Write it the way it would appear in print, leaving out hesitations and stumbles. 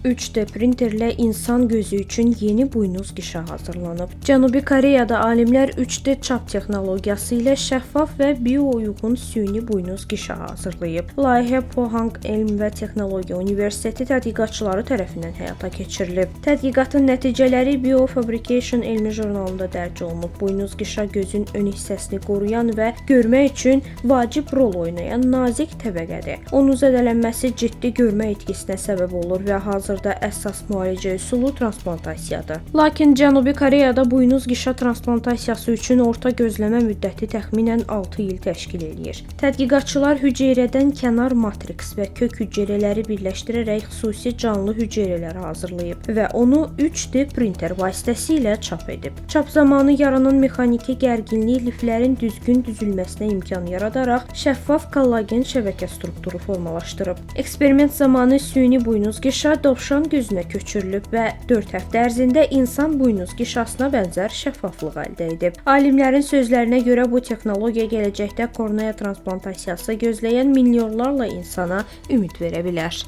3D printerlə insan gözü üçün yeni buynuz qişə hazırlanıb. Cənubi Koreyada alimlər 3D çap texnologiyası ilə şəffaf və biouyğun süni buynuz qişə hazırlayıb. Layihə Pohang Elm və Texnologiya Universiteti tədqiqatçıları tərəfindən həyata keçirilib. Tədqiqatın nəticələri Biofabrication elmi jurnalında dərc olunub. Buynuz qişə gözün ön hissəsini qoruyan və görmək üçün vacib rol oynayan nazik təbəqədir. Onun zədələnməsi ciddi görmə itkisinə səbəb olur və hazırda əsas müalicə üsulu transplantasiyadır. Lakin Cənubi Koreyada buynuz qişə transplantasiyası üçün orta gözləmə müddəti təxminən 6 il təşkil edir. Tədqiqatçılar hüceyrədən kənar matriks və kök hüceyrələri birləşdirərək xüsusi canlı hüceyrələr hazırlayıb və onu 3D printer vasitəsilə çap edib. Çap zamanı yaranan mexaniki gərginlik liflərin düzgün düzülməsinə imkan yaradaraq şəffaf kollagen şəbəkə strukturu formalaşdırıb. Eksperiment zamanı süni buynuz qişə dovşan gözünə köçürülüb və 4 həftə ərzində insan buynuz qişasına bənzər şəffaflıq əldə edib. Alimlərin sözlərinə görə bu texnologiya gələcəkdə kornea transplantasiyası gözləyən milyonlarla insana ümid verə bilər.